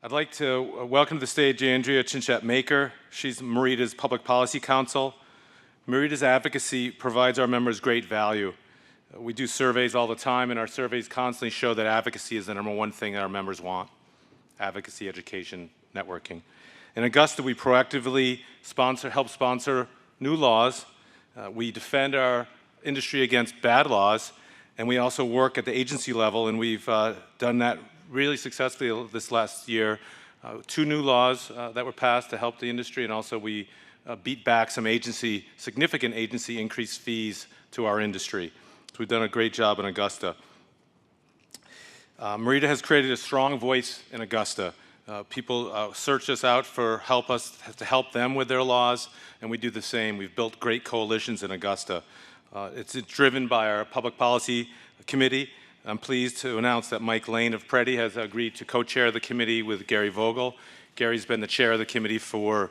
I'd like to welcome to the stage Andrea Cianchette Maker. She's MEREDA's Public Policy Counsel. MEREDA's advocacy provides our members great value. We do surveys all the time, and our surveys constantly show that advocacy is the #1 thing that our members want. Advocacy, education, networking. In Augusta, we proactively help sponsor new laws. We defend our industry against bad laws, and we also work at the agency level, and we've done that really successfully this last year. 2 new laws that were passed to help the industry, and also we beat back some significant agency increased fees to our industry. So we've done a great job in Augusta. MEREDA has created a strong voice in Augusta. People search us out to help them with their laws, and we do the same. We've built great coalitions in Augusta. It's driven by our Public Policy Committee. I'm pleased to announce that Mike Lane of MEREDA has agreed to co-chair the committee with Gary Vogel. Gary's been the chair of the committee for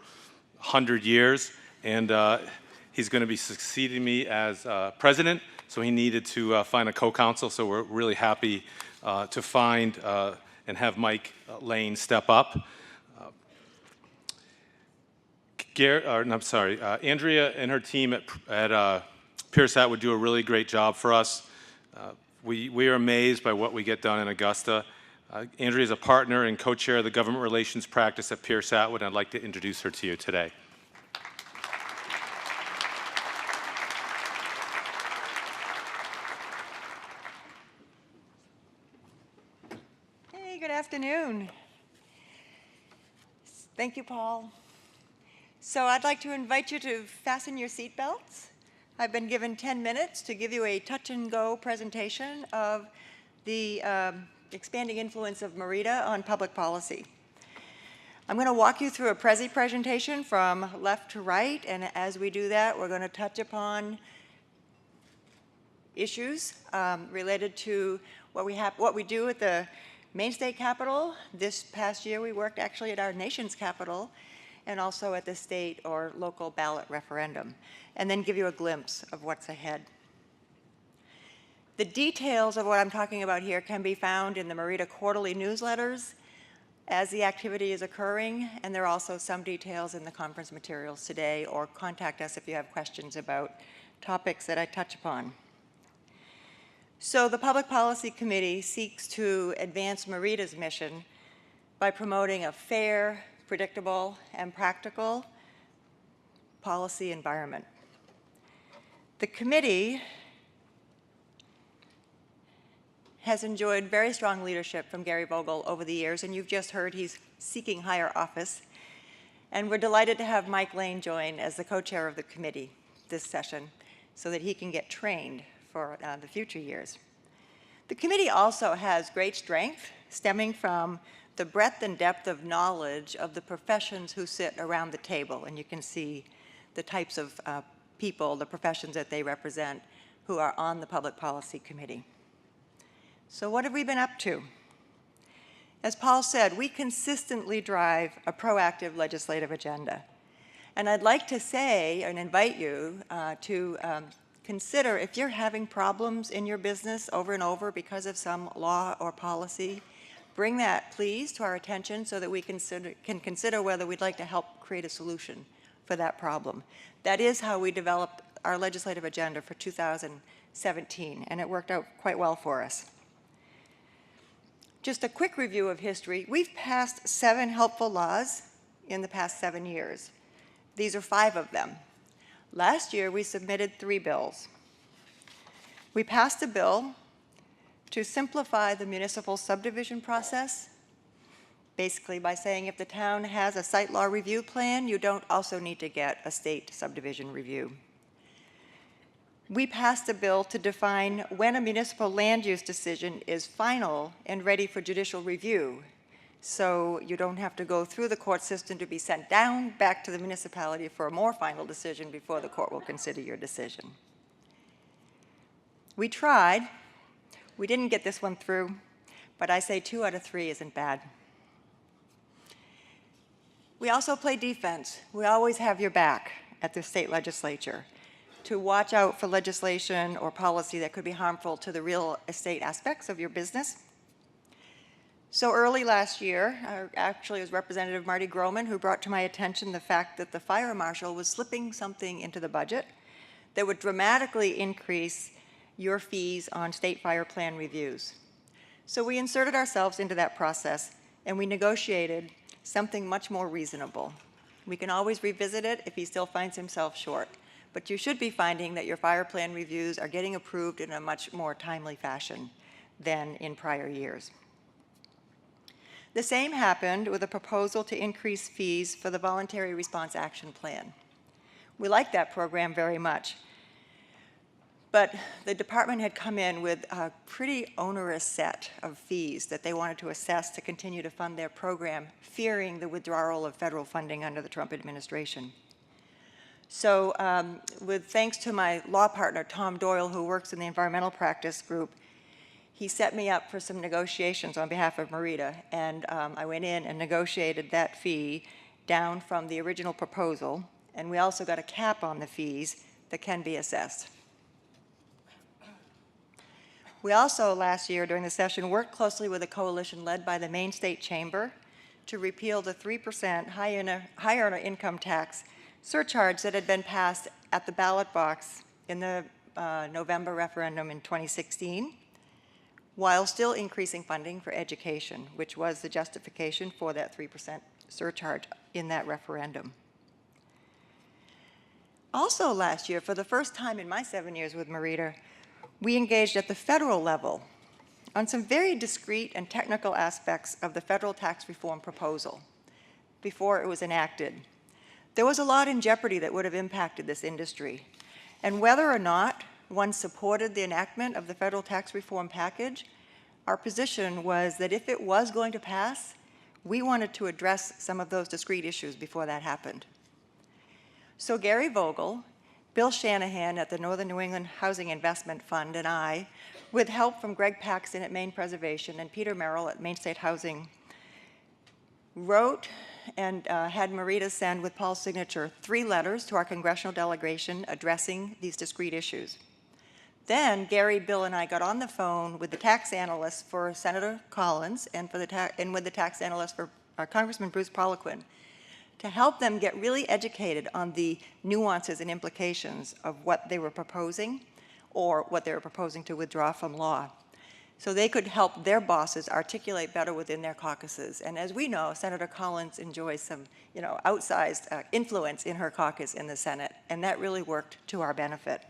100 years, and he's going to be succeeding me as president, so he needed to find a co-counsel, so we're really happy to find and have Mike Lane step up. Andrea and her team at Pierce Atwood do a really great job for us. We are amazed by what we get done in Augusta. Andrea is a partner and co-chair of the government relations practice at Pierce Atwood, and I'd like to introduce her to you today. Hey, good afternoon. Thank you, Paul. So I'd like to invite you to fasten your seatbelts. I've been given 10 minutes to give you a touch-and-go presentation of the expanding influence of MEREDA on public policy. I'm going to walk you through a Prezi presentation from left to right, and as we do that, we're going to touch upon issues related to what we do at the Maine State Capitol. This past year, we worked actually at our nation's capital, and also at the state or local ballot referendum, and then give you a glimpse of what's ahead. The details of what I'm talking about here can be found in the MEREDA quarterly newsletters as the activity is occurring, and there are also some details in the conference materials today, or contact us if you have questions about topics that I touch upon. So the Public Policy Committee seeks to advance MEREDA's mission by promoting a fair, predictable, and practical policy environment. The committee has enjoyed very strong leadership from Gary Vogel over the years, and you've just heard he's seeking higher office. And we're delighted to have Mike Lane join as the co-chair of the committee this session so that he can get trained for the future years. The committee also has great strength stemming from the breadth and depth of knowledge of the professions who sit around the table, and you can see the types of people, the professions that they represent, who are on the Public Policy Committee. So what have we been up to? As Paul said, we consistently drive a proactive legislative agenda. And I'd like to say and invite you to consider, if you're having problems in your business over and over because of some law or policy, bring that, please, to our attention so that we can consider whether we'd like to help create a solution for that problem. That is how we developed our legislative agenda for 2017, and it worked out quite well for us. Just a quick review of history. We've passed 7 helpful laws in the past 7 years. These are 5 of them. Last year, we submitted 3 bills. We passed a bill to simplify the municipal subdivision process, basically by saying if the town has a site law review plan, you don't also need to get a state subdivision review. We passed a bill to define when a municipal land use decision is final and ready for judicial review, so you don't have to go through the court system to be sent down back to the municipality for a more final decision before the court will consider your decision. We tried. We didn't get this one through, but I say 2 out of 3 isn't bad. We also play defense. We always have your back at the state legislature to watch out for legislation or policy that could be harmful to the real estate aspects of your business. So early last year, actually it was Representative Marty Groman who brought to my attention the fact that the fire marshal was slipping something into the budget that would dramatically increase your fees on state fire plan reviews. So we inserted ourselves into that process and we negotiated something much more reasonable. We can always revisit it if he still finds himself short, but you should be finding that your fire plan reviews are getting approved in a much more timely fashion than in prior years. The same happened with a proposal to increase fees for the Voluntary Response Action Plan. We like that program very much, but the department had come in with a pretty onerous set of fees that they wanted to assess to continue to fund their program, fearing the withdrawal of federal funding under the Trump administration. So with thanks to my law partner, Tom Doyle, who works in the environmental practice group, he set me up for some negotiations on behalf of MEREDA, and I went in and negotiated that fee down from the original proposal, and we also got a cap on the fees that can be assessed. We also, last year during the session, worked closely with a coalition led by the Maine State Chamber to repeal the 3% high earner income tax surcharge that had been passed at the ballot box in the November referendum in 2016, while still increasing funding for education, which was the justification for that 3% surcharge in that referendum. Also last year, for the first time in my 7 years with MEREDA, we engaged at the federal level on some very discrete and technical aspects of the federal tax reform proposal before it was enacted. There was a lot in jeopardy that would have impacted this industry, and whether or not one supported the enactment of the federal tax reform package, our position was that if it was going to pass, we wanted to address some of those discrete issues before that happened. So Gary Vogel, Bill Shanahan at the Northern New England Housing Investment Fund, and I, with help from Greg Paxton at Maine Preservation and Peter Merrill at Maine State Housing, wrote and had MEREDA send, with Paul's signature, 3 letters to our congressional delegation addressing these discrete issues. Then Gary, Bill, and I got on the phone with the tax analyst for Senator Collins and with the tax analyst for Congressman Bruce Poliquin to help them get really educated on the nuances and implications of what they were proposing or what they were proposing to withdraw from law, so they could help their bosses articulate better within their caucuses. And as we know, Senator Collins enjoys some, outsized influence in her caucus in the Senate, and that really worked to our benefit.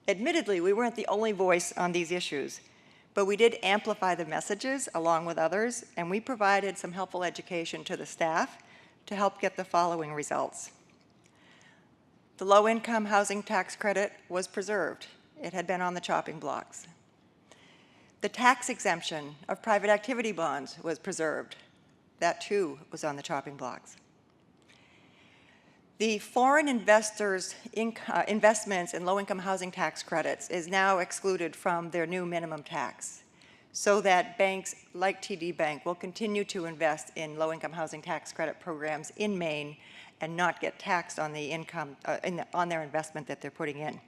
Admittedly, we weren't the only voice on these issues, but we did amplify the messages along with others, and we provided some helpful education to the staff to help get the following results. The low-income housing tax credit was preserved. It had been on the chopping blocks. The tax exemption of private activity bonds was preserved. That too was on the chopping blocks. The foreign investors' investments in low-income housing tax credits is now excluded from their new minimum tax, so that banks like TD Bank will continue to invest in low-income housing tax credit programs in Maine and not get taxed on the income on their investment that they're putting in.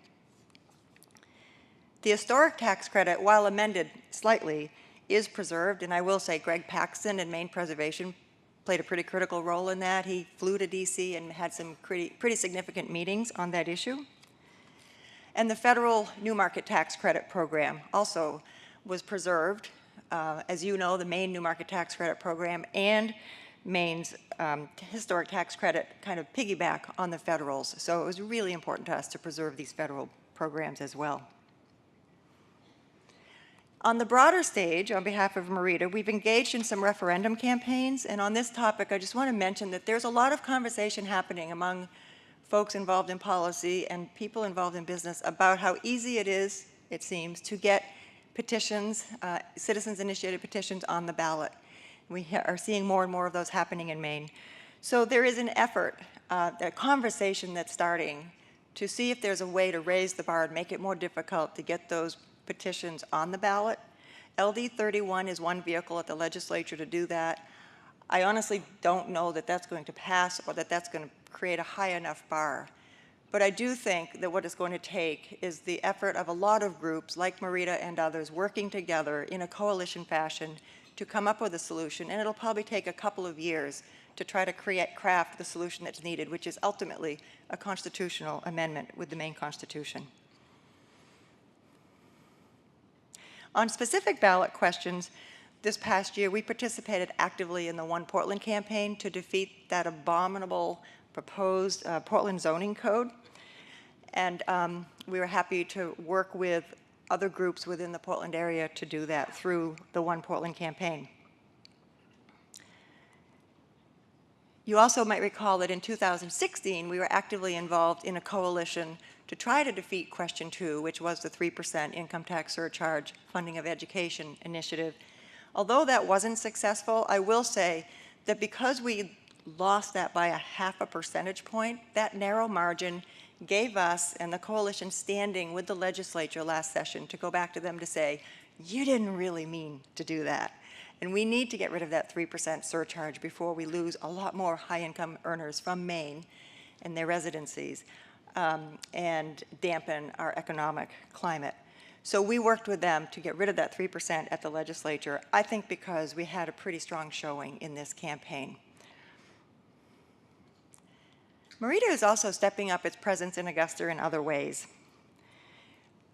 The historic tax credit, while amended slightly, is preserved, and I will say Greg Paxton and Maine Preservation played a pretty critical role in that. He flew to DC and had some pretty significant meetings on that issue. And the federal new market tax credit program also was preserved. As you know, the Maine new market tax credit program and Maine's historic tax credit kind of piggyback on the federals. So it was really important to us to preserve these federal programs as well. On the broader stage, on behalf of MEREDA, we've engaged in some referendum campaigns, and on this topic, I just want to mention that there's a lot of conversation happening among folks involved in policy and people involved in business about how easy it is, it seems, to get petitions, citizens-initiated petitions on the ballot. We are seeing more and more of those happening in Maine. So there is an effort, a conversation that's starting to see if there's a way to raise the bar and make it more difficult to get those petitions on the ballot. LD 31 is one vehicle at the legislature to do that. I honestly don't know that that's going to pass or that that's going to create a high enough bar. But I do think that what it's going to take is the effort of a lot of groups like MEREDA and others working together in a coalition fashion to come up with a solution. And it'll probably take a couple of years to try to craft the solution that's needed, which is ultimately a constitutional amendment with the Maine Constitution. On specific ballot questions, this past year we participated actively in the One Portland campaign to defeat that abominable proposed Portland zoning code. And we were happy to work with other groups within the Portland area to do that through the One Portland campaign. You also might recall that in 2016, we were actively involved in a coalition to try to defeat question 2, which was the 3% income tax surcharge funding of education initiative. Although that wasn't successful, I will say that because we lost that by a 0.5 percentage point, that narrow margin gave us and the coalition standing with the legislature last session to go back to them to say, you didn't really mean to do that. And we need to get rid of that 3% surcharge before we lose a lot more high-income earners from Maine and their residencies and dampen our economic climate. So we worked with them to get rid of that 3% at the legislature, I think because we had a pretty strong showing in this campaign. MEREDA is also stepping up its presence in Augusta in other ways.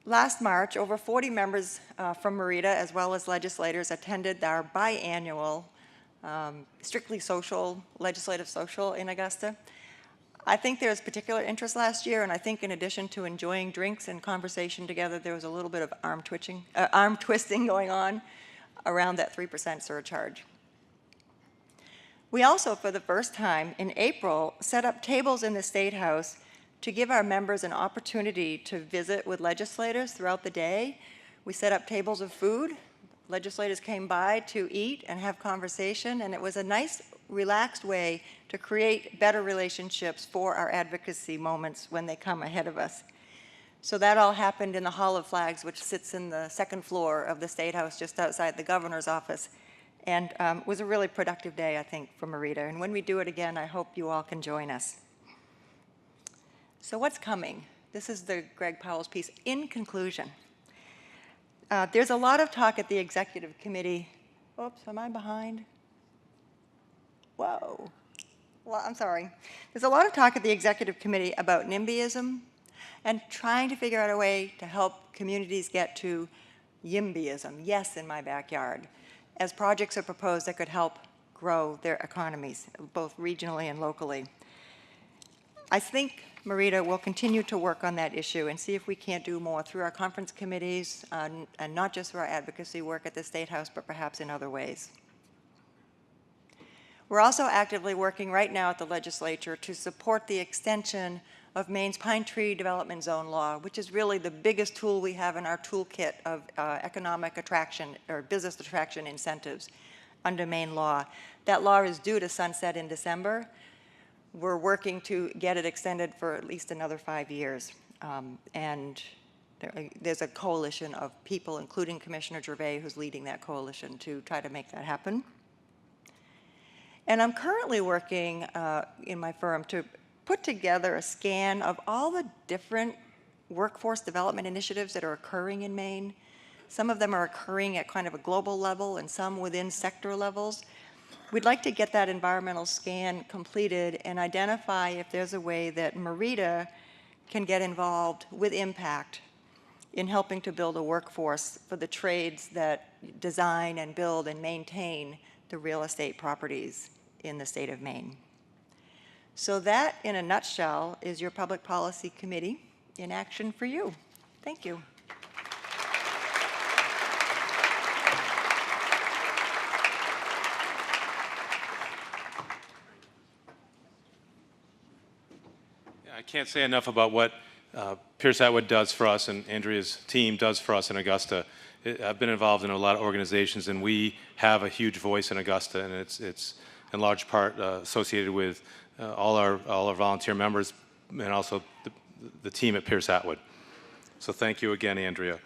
Last March, over 40 members from MEREDA, as well as legislators, attended our biannual strictly social, legislative social in Augusta. I think there was particular interest last year, and I think in addition to enjoying drinks and conversation together, there was a little bit of arm twisting going on around that 3% surcharge. We also, for the first time in April, set up tables in the State House to give our members an opportunity to visit with legislators throughout the day. We set up tables of food. Legislators came by to eat and have conversation, and it was a nice, relaxed way to create better relationships for our advocacy moments when they come ahead of us. So that all happened in the Hall of Flags, which sits in the second floor of the State House just outside the governor's office, and was a really productive day, I think, for MEREDA. And when we do it again, I hope you all can join us. So what's coming? This is the Greg Powell's piece. In conclusion, there's a lot of talk at the executive committee. Oops, am I behind? Whoa. Well, I'm sorry. There's a lot of talk at the executive committee about NIMBYism and trying to figure out a way to help communities get to YIMBYism, yes in my backyard, as projects are proposed that could help grow their economies, both regionally and locally. I think MEREDA will continue to work on that issue and see if we can't do more through our conference committees and not just through our advocacy work at the State House, but perhaps in other ways. We're also actively working right now at the legislature to support the extension of Maine's Pine Tree Development Zone law, which is really the biggest tool we have in our toolkit of economic attraction or business attraction incentives under Maine law. That law is due to sunset in December. We're working to get it extended for at least another 5 years. And there's a coalition of people, including Commissioner Gervais, who's leading that coalition to try to make that happen. And I'm currently working in my firm to put together a scan of all the different workforce development initiatives that are occurring in Maine. Some of them are occurring at kind of a global level and some within sector levels. We'd like to get that environmental scan completed and identify if there's a way that MEREDA can get involved with impact in helping to build a workforce for the trades that design and build and maintain the real estate properties in the state of Maine. So that, in a nutshell, is your Public Policy Committee in action for you. Thank you. I can't say enough about what Pierce Atwood does for us and Andrea's team does for us in Augusta. I've been involved in a lot of organizations, and we have a huge voice in Augusta, and it's in large part associated with all our volunteer members and also the team at Pierce Atwood. So thank you again, Andrea.